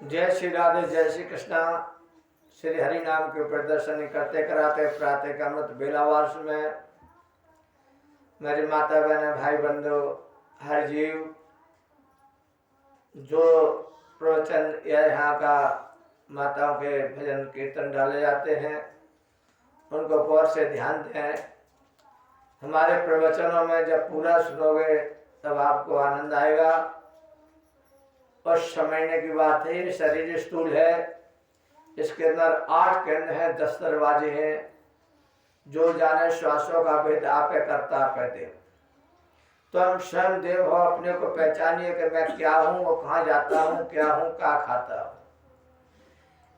जय श्री राधे, जय श्री कृष्णा। श्री हरि नाम के प्रदर्शन करते कराते प्रातः का अमृत बेलावास में मेरी माता बहन भाई बंधु हर जीव जो प्रवचन या यहाँ का माताओं के भजन कीर्तन डाले जाते हैं उनको गौर से ध्यान दें। हमारे प्रवचनों में जब पूरा सुनोगे तब आपको आनंद आएगा। और समझने की बात है, ये शरीर स्थूल है, इसके अंदर 8 केंद्र हैं, 10 दरवाजे हैं। जो जाने श्वासों का भेद आपे करता आपे देव। तो हम स्वयं देव हो, अपने को पहचानिए कि मैं क्या हूँ और कहाँ जाता हूँ, क्या हूँ, क्या खाता हूँ।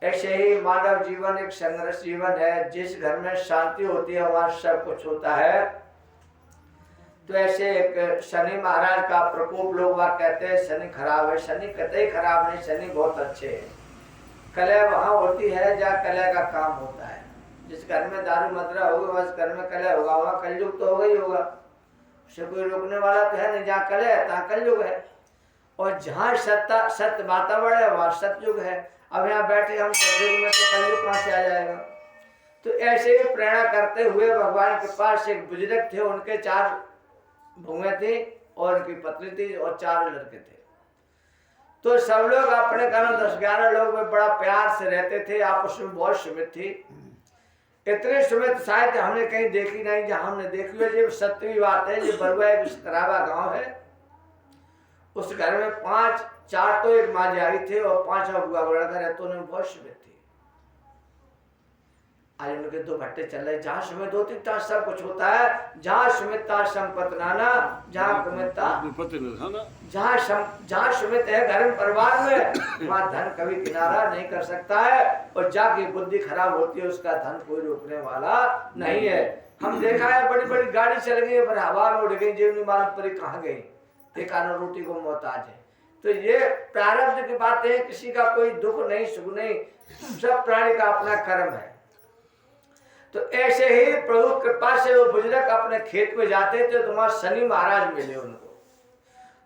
ऐसे ही मानव जीवन एक संघर्ष जीवन है। जिस घर में शांति होती है वहाँ सब कुछ होता है। तो ऐसे एक शनि महाराज का प्रकोप लोग वहाँ कहते हैं शनि खराब है। शनि कतई खराब नहीं, शनि बहुत अच्छे हैं। कलह वहाँ होती है जहाँ कलह का काम होता है। जिस घर में दारू मदरा होगा बस घर में कलह होगा, वहाँ कलयुग तो होगा ही होगा। उसे कोई रोकने वाला तो है नहीं। जहाँ कलह है तहाँ कलयुग है, और जहाँ सत्य वातावरण है वहाँ सतयुग है। अब यहाँ बैठे हम सतयुग में, तो कलयुग कहाँ से आ जाएगा। तो ऐसे ही प्रेरणा करते हुए भगवान के पास एक बुजुर्ग थे, उनके 4 भुएं थी और उनकी पत्नी थी और 4 लड़के थे। तो सब लोग अपने घरों 10-11 लोग में बड़ा प्यार से रहते थे। आपस में बहुत सुमित थी। इतनी सुमित शायद हमने कहीं देखी नहीं। जहाँ हमने देखी है ये सत्यवी बात है। ये बरुआ एक सकरावा गांव है। उस घर में 4 तो एक माँ जारी थे और 5 बुआ बड़ा घर है। तो उन्हें बहुत सुमित थी। आज उनके 2 भट्टे चल रहे। जहाँ सुमित होती तहाँ सब कुछ होता है। जहाँ सुमितता संपत्ति नाना, जहाँ कुमितता जहाँ सुमित है घर परिवार में, वहाँ धन कभी किनारा नहीं कर सकता है। और जाके बुद्धि खराब होती है उसका धन कोई रोकने वाला नहीं है। हम देखा है बड़ी बड़ी गाड़ी चल गई पर हवा में उड़ गई, जीव नहीं मालूम पर कहाँ गई। कारण रोटी को मोहताज है। तो ये प्रारब्ध की बात है। किसी का कोई दुख नहीं सुख नहीं, सब प्राणी का अपना कर्म है। तो ऐसे ही प्रभु कृपा से वो बुजुर्ग अपने खेत में जाते थे तो वहां शनि महाराज मिले उनको।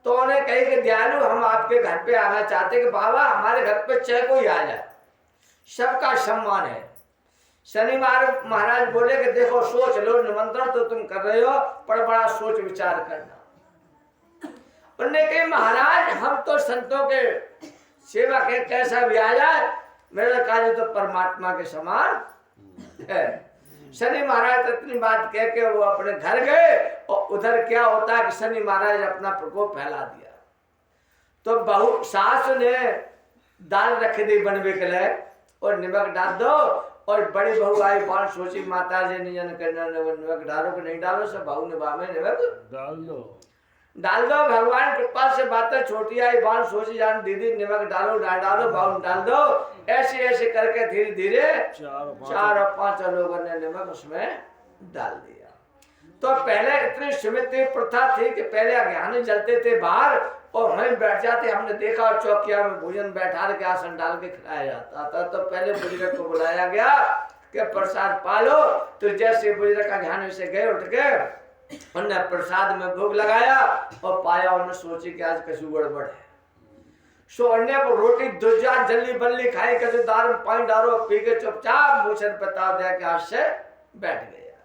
तो उन्हें कही कि दयालु हम आपके घर पे आना चाहते कि बाबा हमारे घर पे चाहे कोई आ जाए, सबका सम्मान है। शनि महाराज बोले कि देखो सोच लो, निमंत्रण तो तुम कर रहे हो पर बड़ा सोच विचार करना। उन्होंने कही महाराज हम तो संतों के सेवा के कैसा भी आ जाए, मेरा कार्य तो परमात्मा के समान है। शनि महाराज इतनी बात कह के वो अपने घर गए। और उधर क्या होता है कि शनि महाराज अपना प्रकोप फैला दिया। तो बहू सास ने दाल रख दी बनवे के लिए और नमक डाल दो। और बड़ी बहू आई बाल सोची माता जी निजन करना नमक डालो कि नहीं डालो। सब बहू ने बामे नमक डाल दो। भगवान कृपा से बातें छोटी आई बाल सोची जान दीदी नमक डालो ना डालो बाबू डाल दो। ऐसे ऐसे करके धीरे धीरे 4 और 5 लोगों ने नमक उसमें डाल दिया। तो पहले इतनी सुमित प्रथा थी कि पहले अज्ञानी जलते थे बाहर और वहीं बैठ जाते। हमने देखा चौकिया में भोजन बैठा के आसन डाल के खिलाया जाता था। तो पहले बुजुर्ग को बुलाया गया कि प्रसाद पालो। तो जैसे बुजुर्ग अज्ञानी से गए उठ के उन्होंने प्रसाद में भोग लगाया और पाया। उन्होंने सोची कि आज कछु गड़बड़ है। सो अन्य को रोटी दुजा जल्दी बल्ली खाई, कछु दार में पानी डालो पी के चुपचाप मुझे बता दिया कि आज से बैठ गया।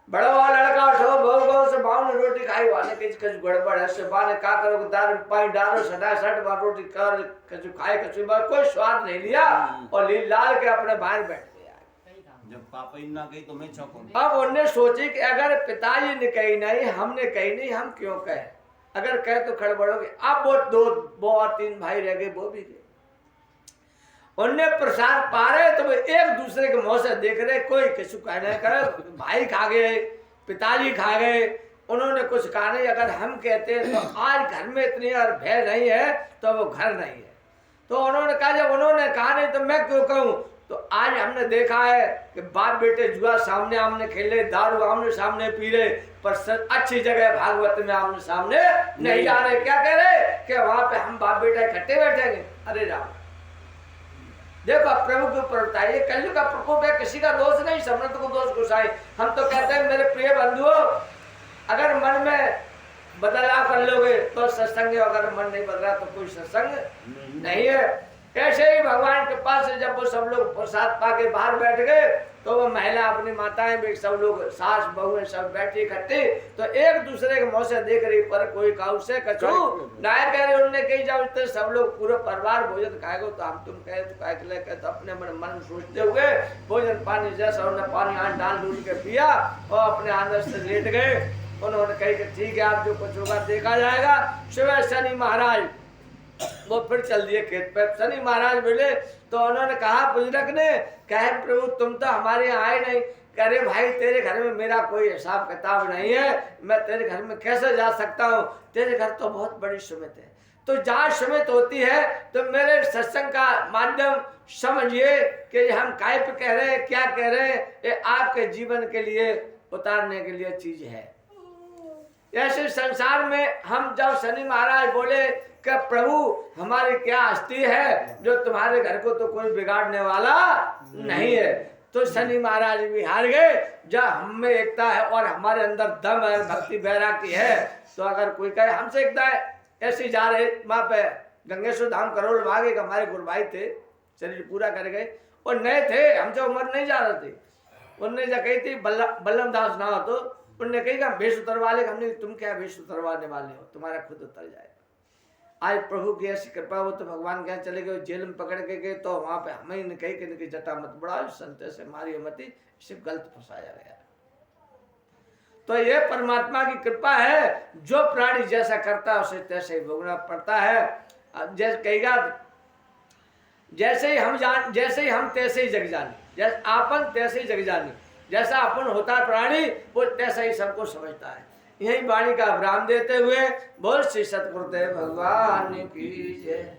बड़ा वाला लड़का उठो भोग से बाव ने रोटी खाई वाले कछु गड़बड़ है। से बा ने का करो दार में पानी डालो सदा सट बार रोटी कर कछु खाए कछु बार कोई स्वाद नहीं लिया और लील लाल के अपने बाहर बैठ। जब पापा ना कही तो मैं चौंक। अब उन्होंने सोची कि अगर पिताजी ने कही नहीं हमने कही नहीं हम क्यों कहे, अगर कहे तो खड़बड़ोगे। अब वो और 3 भाई रह गए, वो भी गए। उनने प्रसाद पा रहे तो वो एक दूसरे के मुंह से देख रहे, कोई किसी कहने करे। भाई खा गए, पिताजी खा गए, उन्होंने कुछ कहा नहीं। अगर हम कहते तो आज घर में इतनी और भय नहीं है तो वो घर नहीं है। तो उन्होंने कहा जब उन्होंने कहा नहीं तो मैं क्यों कहूँ। तो आज हमने देखा है कि बाप बेटे जुआ सामने आमने खेले, दारू आमने सामने पी रहे, पर अच्छी जगह भागवत में आमने सामने नहीं जा रहे। क्या कह रहे कि वहां पे हम बाप बेटा इकट्ठे बैठेंगे। अरे राम देखो प्रभु के ऊपर बताइए, कलयुग का प्रकोप है, किसी का दोष नहीं, समर्थ को दोष घुसाई। हम तो कहते हैं मेरे प्रिय बंधुओं अगर मन में बदलाव कर लोगे तो सत्संग, अगर मन नहीं बदला तो कोई सत्संग नहीं है। ऐसे ही भगवान के पास से जब वो सब लोग प्रसाद पाके बाहर बैठ गए तो वो महिला अपनी माताएं भी सब लोग सास बहुएं सब बैठी इकट्ठी तो एक दूसरे के मुंह से देख रही पर कोई काउ से कछु नाय कह रहे उन्होंने कही जाओ इतने सब लोग पूरे परिवार भोजन खाएगो तो हम तुम कहे तो कह के लेके तो अपने मन सोचते हुए भोजन पानी जैसा उन्होंने पानी हाथ डाल डूल के पिया और अपने आनंद से लेट गए। उन्होंने कही कि ठीक है आप जो कुछ होगा देखा जाएगा। सुबह शनि महाराज वो फिर चल दिए खेत पे। शनि महाराज मिले तो उन्होंने कहा बुजुर्ग ने कहे प्रभु तुम तो हमारे यहाँ आए नहीं। कह रहे भाई तेरे घर में मेरा कोई हिसाब किताब नहीं है, मैं तेरे घर में कैसे जा सकता हूँ, तेरे घर तो बहुत बड़ी सुमित है। तो जहाँ सुमित होती है तो मेरे सत्संग का माध्यम समझिए कि हम काय पे कह रहे हैं क्या कह रहे हैं, ये आपके जीवन के लिए उतारने के लिए चीज है। ऐसे संसार में हम जब शनि महाराज बोले कि प्रभु हमारी क्या हस्ती है जो तुम्हारे घर को तो कोई बिगाड़ने वाला नहीं है, तो शनि महाराज भी हार गए। जब हम में एकता है और हमारे अंदर दम है भक्ति बैरागी है तो अगर कोई कहे हमसे एकता है ऐसे जा रहे वहां पे गंगेश्वर धाम करोल भागे हमारे गुरु भाई थे शरीर पूरा कर गए और नए थे हमसे उम्र नहीं जा रहे थे। उनने जो कही थी बल्लम दास ना हो तो उनने कही भेष उतरवा ले। हमने तुम क्या भेष उतरवाने वाले हो, तुम्हारा खुद उतर जाएगा। आज प्रभु की ऐसी कृपा हो तो भगवान के यहाँ चले गए, जेल में पकड़ के गए तो वहां पे हमें ने कही कि इनकी जटा मत बढ़ाओ, संत से मारी मती, सिर्फ गलत फंसाया गया। तो ये परमात्मा की कृपा है, जो प्राणी जैसा करता है उसे तैसे ही भोगना पड़ता है। जैसे कहेगा जैसे ही हम तैसे ही जग जाने, जैसे आपन तैसे ही जग जाने, जैसा अपन होता है प्राणी वो तैसा ही सबको समझता है। यही वाणी का विराम देते हुए बोल श्री सतगुरुदेव भगवान की जय।